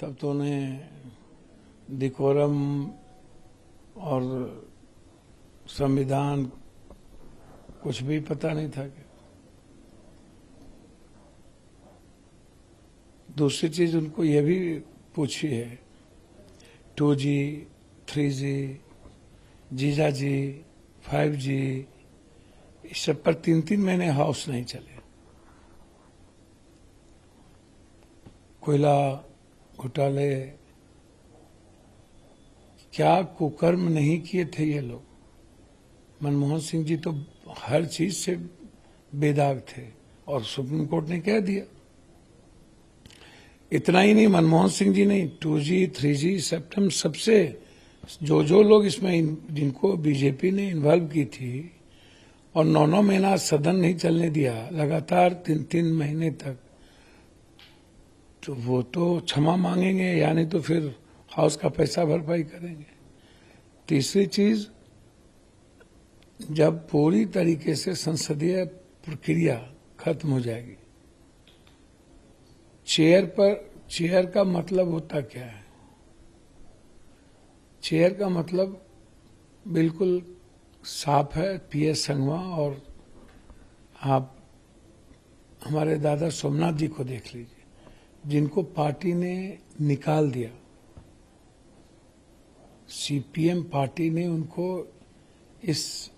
तब तो उन्हें डिकोरम और संविधान कुछ भी पता नहीं था। दूसरी चीज उनको यह भी पूछी है, 2G, 3G, जीजाजी, 5G, इस सब पर 3-3 महीने हाउस नहीं चले। कोयला घोटाले, क्या कुकर्म नहीं किए थे ये लोग। मनमोहन सिंह जी तो हर चीज से बेदाग थे और सुप्रीम कोर्ट ने कह दिया। इतना ही नहीं, मनमोहन सिंह जी नहीं, 2G, 3G, सेप्टम, सबसे जो लोग इसमें जिनको बीजेपी ने इन्वॉल्व की थी और 9-9 महीना सदन नहीं चलने दिया, लगातार 3-3 महीने तक, तो वो तो क्षमा मांगेंगे, यानी तो फिर हाउस का पैसा भरपाई करेंगे। तीसरी चीज, जब पूरी तरीके से संसदीय प्रक्रिया खत्म हो जाएगी, चेयर का मतलब होता क्या है? चेयर का मतलब बिल्कुल साफ है, PS संगवा, और आप हमारे दादा सोमनाथ जी को देख लीजिए, जिनको पार्टी ने निकाल दिया। CPM पार्टी ने उनको इस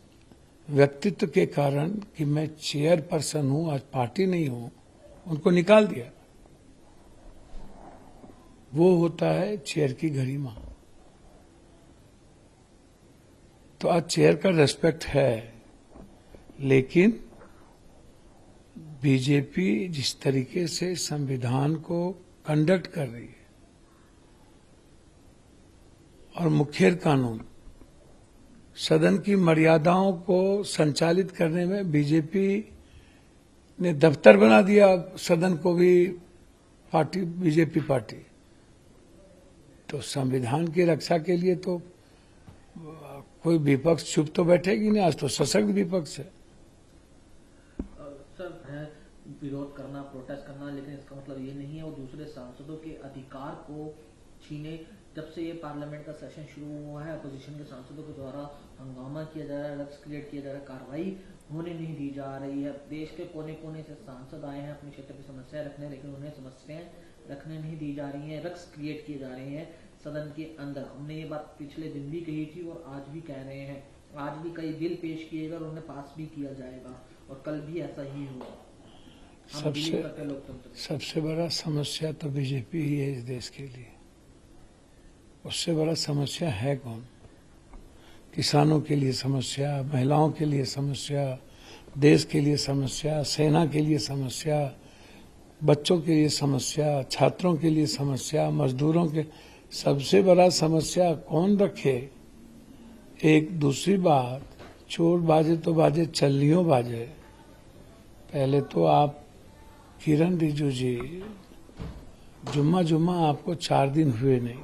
व्यक्तित्व के कारण कि मैं चेयरपर्सन हूं, आज पार्टी नहीं हूं, उनको निकाल दिया। वो होता है चेयर की गरिमा। तो आज चेयर का रेस्पेक्ट है, लेकिन बीजेपी जिस तरीके से संविधान को कंडक्ट कर रही है और मुखेर कानून, सदन की मर्यादाओं को संचालित करने में बीजेपी ने दफ्तर बना दिया सदन को भी, पार्टी बीजेपी पार्टी। तो संविधान की रक्षा के लिए तो कोई विपक्ष चुप तो बैठेगी नहीं। आज तो सशक्त विपक्ष है। सर, विरोध करना, प्रोटेस्ट करना, लेकिन इसका मतलब ये नहीं है वो दूसरे सांसदों के अधिकार को छीने। जब से ये पार्लियामेंट का सेशन शुरू हुआ है, अपोजिशन के सांसदों के द्वारा हंगामा किया जा रहा है, रक्स क्रिएट किया जा रहा है, कार्रवाई होने नहीं दी जा रही है। देश के कोने कोने से सांसद आए हैं अपने क्षेत्र की समस्याएं रखने, लेकिन उन्हें समस्याएं रखने नहीं दी जा रही हैं, रक्स क्रिएट किए जा रहे हैं सदन के अंदर। हमने ये बात पिछले दिन भी कही थी और आज भी कह रहे हैं। आज भी कई बिल पेश किए गए और उन्हें पास भी किया जाएगा और कल भी ऐसा ही होगा। सबसे बड़ा समस्या तो बीजेपी ही है इस देश के लिए। उससे बड़ा समस्या है कौन? किसानों के लिए समस्या, महिलाओं के लिए समस्या, देश के लिए समस्या, सेना के लिए समस्या, बच्चों के लिए समस्या, छात्रों के लिए समस्या, मजदूरों के। सबसे बड़ा समस्या कौन रखे? एक दूसरी बात, चोर बाजे तो बाजे, चल्लियों बाजे। पहले तो आप किरण रिजिजू जी, जुम्मा आपको 4 दिन हुए नहीं।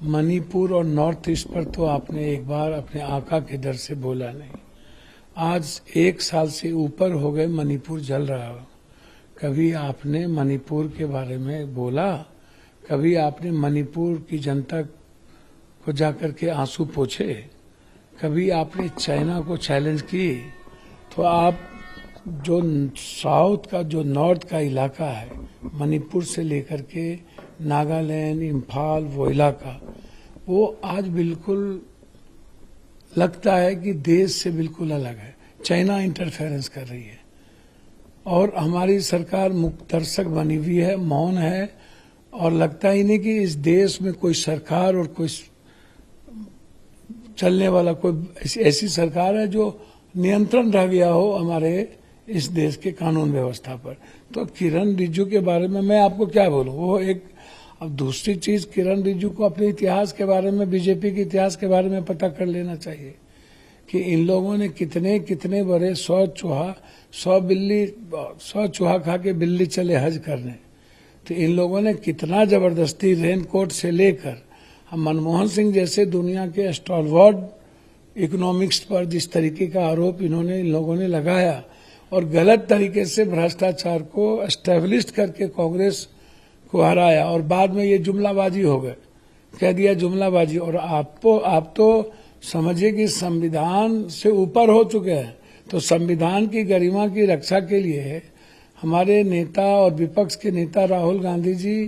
मणिपुर और नॉर्थ ईस्ट पर तो आपने एक बार अपने आका के डर से बोला नहीं। आज 1 साल से ऊपर हो गए मणिपुर जल रहा हो। कभी आपने मणिपुर के बारे में बोला? कभी आपने मणिपुर की जनता को जाकर के आंसू पोंछे? कभी आपने चाइना को चैलेंज की? तो आप जो साउथ का, जो नॉर्थ का इलाका है, मणिपुर से लेकर के नागालैंड, इम्फाल, वो इलाका, वो आज बिल्कुल लगता है कि देश से बिल्कुल अलग है। चाइना इंटरफेरेंस कर रही है और हमारी सरकार मुक्त दर्शक बनी हुई है, मौन है, और लगता ही नहीं कि इस देश में कोई सरकार और कोई चलने वाला कोई ऐसी सरकार है जो नियंत्रण रह गया हो हमारे इस देश के कानून व्यवस्था पर। तो किरण रिजिजू के बारे में मैं आपको क्या बोलूं, वो एक। अब दूसरी चीज, किरण रिजिजू को अपने इतिहास के बारे में, बीजेपी के इतिहास के बारे में पता कर लेना चाहिए कि इन लोगों ने कितने कितने बड़े 100 चूहा खा के बिल्ली चले हज करने। तो इन लोगों ने कितना जबरदस्ती रेनकोट से लेकर, हम मनमोहन सिंह जैसे दुनिया के स्टॉलवर्ड इकोनॉमिक्स पर जिस तरीके का आरोप इन्होंने, इन लोगों ने लगाया और गलत तरीके से भ्रष्टाचार को एस्टेब्लिश करके कांग्रेस को हराया और बाद में ये जुमलाबाजी हो गए, कह दिया जुमलाबाजी। और आप तो समझिए कि संविधान से ऊपर हो चुके हैं। तो संविधान की गरिमा की रक्षा के लिए हमारे नेता और विपक्ष के नेता राहुल गांधी जी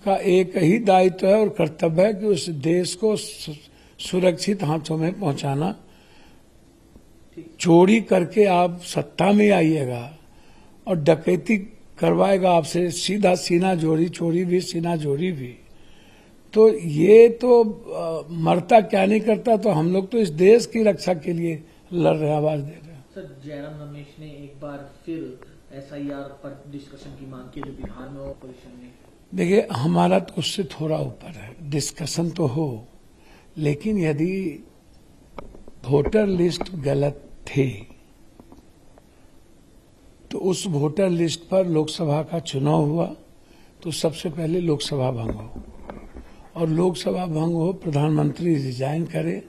का एक ही दायित्व है और कर्तव्य है कि उस देश को सुरक्षित हाथों में पहुंचाना। चोरी करके आप सत्ता में आइएगा और डकैती करवाएगा आपसे, सीधा सीना जोड़ी, चोरी भी सीना जोड़ी भी। तो ये तो मरता क्या नहीं करता। तो हम लोग तो इस देश की रक्षा के लिए लड़ रहे, आवाज दे रहे हैं। सर, जयराम रमेश ने एक बार फिर SIR पर डिस्कशन की मांग की जो बिहार में ऑपोजिशन ने। देखिए, हमारा तो उससे थोड़ा ऊपर है, डिस्कशन तो हो, लेकिन यदि वोटर लिस्ट गलत थे तो उस वोटर लिस्ट पर लोकसभा का चुनाव हुआ तो सबसे पहले लोकसभा भंग हो, और लोकसभा भंग हो, प्रधानमंत्री रिजाइन करे,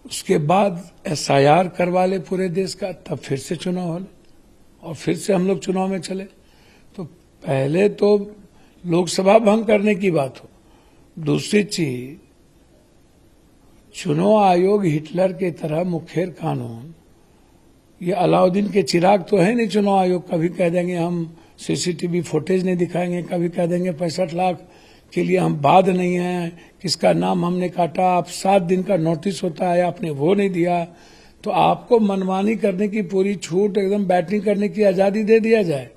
उसके बाद SIR करवा ले पूरे देश का, तब फिर से चुनाव हो और फिर से हम लोग चुनाव में चले। तो पहले तो लोकसभा भंग करने की बात हो। दूसरी चीज, चुनाव आयोग हिटलर के तरह मुखेर कानून, ये अलाउद्दीन के चिराग तो है नहीं चुनाव आयोग। कभी कह देंगे हम CCTV फुटेज नहीं दिखाएंगे, कभी कह देंगे 65 लाख के लिए हम बाध नहीं है, किसका नाम हमने काटा, आप 7 दिन का नोटिस होता है, आपने वो नहीं दिया। तो आपको मनमानी करने की पूरी छूट, एकदम बैटिंग करने की आजादी दे दिया जाए।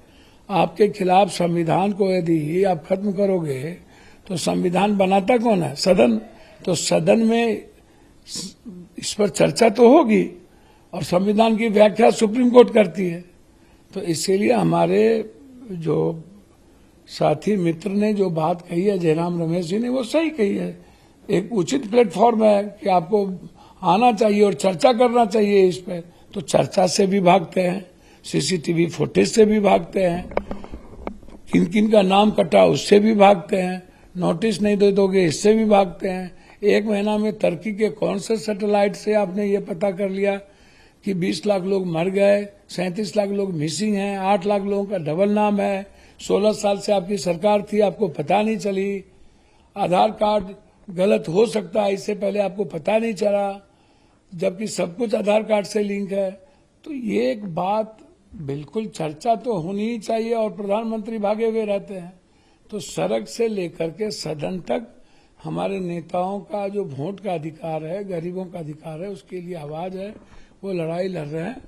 आपके खिलाफ संविधान को यदि आप खत्म करोगे तो संविधान बनाता कौन है? सदन। तो सदन में इस पर चर्चा तो होगी और संविधान की व्याख्या सुप्रीम कोर्ट करती है। तो इसीलिए हमारे जो साथी मित्र ने जो बात कही है, जयराम रमेश जी ने, वो सही कही है। एक उचित प्लेटफॉर्म है कि आपको आना चाहिए और चर्चा करना चाहिए इस पर। तो चर्चा से भी भागते हैं, CCTV फुटेज से भी भागते हैं, किन किन का नाम कटा उससे भी भागते हैं, नोटिस नहीं दे दोगे इससे भी भागते हैं। 1 महीना में तुर्की के कौन से सैटेलाइट से आपने ये पता कर लिया कि 20 लाख लोग मर गए, 37 लाख लोग मिसिंग हैं, 8 लाख लोगों का डबल नाम है, 16 साल से आपकी सरकार थी, आपको पता नहीं चली। आधार कार्ड गलत हो सकता है, इससे पहले आपको पता नहीं चला, जबकि सब कुछ आधार कार्ड से लिंक है। तो ये एक बात, बिल्कुल चर्चा तो होनी ही चाहिए और प्रधानमंत्री भागे हुए रहते हैं। तो सड़क से लेकर के सदन तक हमारे नेताओं का जो वोट का अधिकार है, गरीबों का अधिकार है, उसके लिए आवाज है, वो लड़ाई लड़ रहे हैं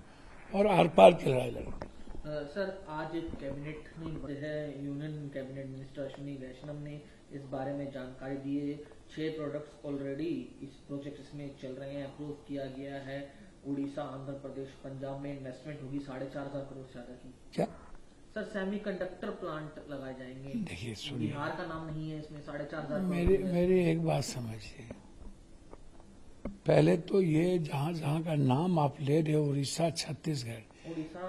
और आर पार की लड़ाई लड़ रहे हैं। सर, आज कैबिनेट में है, यूनियन कैबिनेट मिनिस्टर अश्विनी वैष्णव ने इस बारे में जानकारी दी है। 6 प्रोडक्ट्स ऑलरेडी इस प्रोजेक्ट में चल रहे हैं, अप्रूव किया गया है। उड़ीसा, आंध्र प्रदेश, पंजाब में इन्वेस्टमेंट होगी 4,500 करोड़ से ज्यादा की। क्या सर, सेमीकंडक्टर प्लांट लगाए जाएंगे। देखिए, सुनिए, बिहार का नाम नहीं है इसमें। 4,500 मेरी एक बात समझिए। पहले तो ये जहाँ जहाँ का नाम आप ले रहे हो, उड़ीसा, छत्तीसगढ़, उड़ीसा,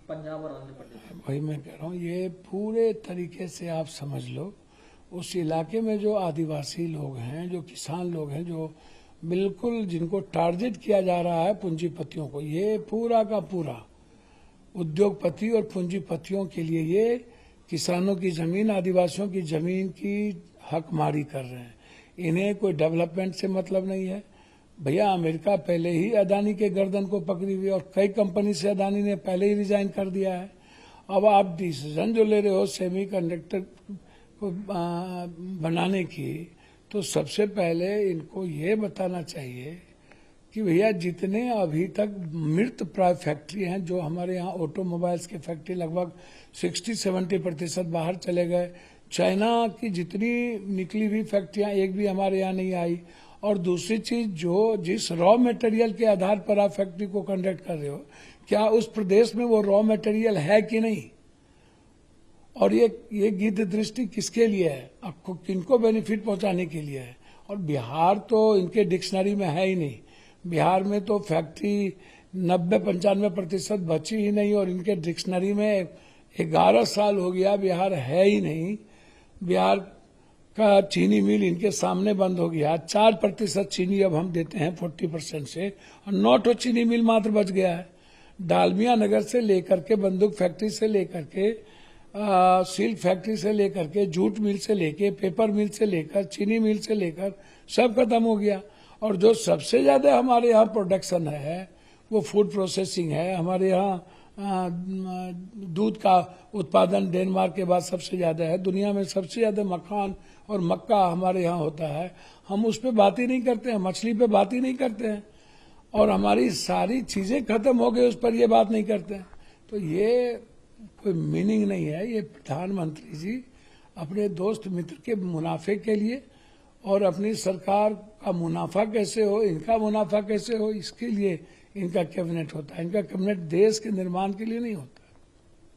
पंजाब और आंध्र प्रदेश, वही मैं कह रहा हूँ, ये पूरे तरीके से आप समझ लो। उस इलाके में जो आदिवासी लोग हैं, जो किसान लोग हैं, जो बिल्कुल जिनको टारगेट किया जा रहा है पूंजीपतियों को, ये पूरा का पूरा उद्योगपति और पूंजीपतियों के लिए ये किसानों की जमीन, आदिवासियों की जमीन की हकमारी कर रहे हैं। इन्हें कोई डेवलपमेंट से मतलब नहीं है। भैया, अमेरिका पहले ही अदानी के गर्दन को पकड़ी हुई और कई कंपनी से अदानी ने पहले ही रिजाइन कर दिया है। अब आप डिसीजन जो ले रहे हो सेमीकंडक्टर को बनाने की, तो सबसे पहले इनको ये बताना चाहिए कि भैया जितने अभी तक मृत प्राय फैक्ट्री हैं, जो हमारे यहाँ ऑटोमोबाइल्स की फैक्ट्री लगभग 60-70% बाहर चले गए। चाइना की जितनी निकली हुई फैक्ट्रियां एक भी हमारे यहाँ नहीं आई। और दूसरी चीज, जो जिस रॉ मटेरियल के आधार पर आप फैक्ट्री को कंडक्ट कर रहे हो, क्या उस प्रदेश में वो रॉ मटेरियल है कि नहीं? और ये गिद्ध दृष्टि किसके लिए है? आपको किनको बेनिफिट पहुंचाने के लिए है? और बिहार तो इनके डिक्शनरी में है ही नहीं। बिहार में तो फैक्ट्री 90-95% बची ही नहीं और इनके डिक्शनरी में 11 साल हो गया बिहार है ही नहीं। बिहार का चीनी मिल इनके सामने बंद हो गया। 4% चीनी अब हम देते हैं 40% से, और 9 चीनी मिल मात्र बच गया है। डालमिया नगर से लेकर के, बंदूक फैक्ट्री से लेकर के सिल्क फैक्ट्री से लेकर के, जूट मिल से लेके, पेपर मिल से लेकर, चीनी मिल से लेकर सब खत्म हो गया। और जो सबसे ज्यादा हमारे यहाँ प्रोडक्शन है वो फूड प्रोसेसिंग है। हमारे यहाँ दूध का उत्पादन डेनमार्क के बाद सबसे ज्यादा है। दुनिया में सबसे ज्यादा मखान और मक्का हमारे यहाँ होता है। हम उस पर बात ही नहीं करते हैं, मछली पे बात ही नहीं करते हैं, और हमारी सारी चीजें खत्म हो गई, उस पर ये बात नहीं करते हैं। तो ये कोई मीनिंग नहीं है। ये प्रधानमंत्री जी अपने दोस्त मित्र के मुनाफे के लिए और अपनी सरकार का मुनाफा कैसे हो, इनका मुनाफा कैसे हो, इसके लिए इनका कैबिनेट होता है। इनका कैबिनेट देश के निर्माण के लिए नहीं होता।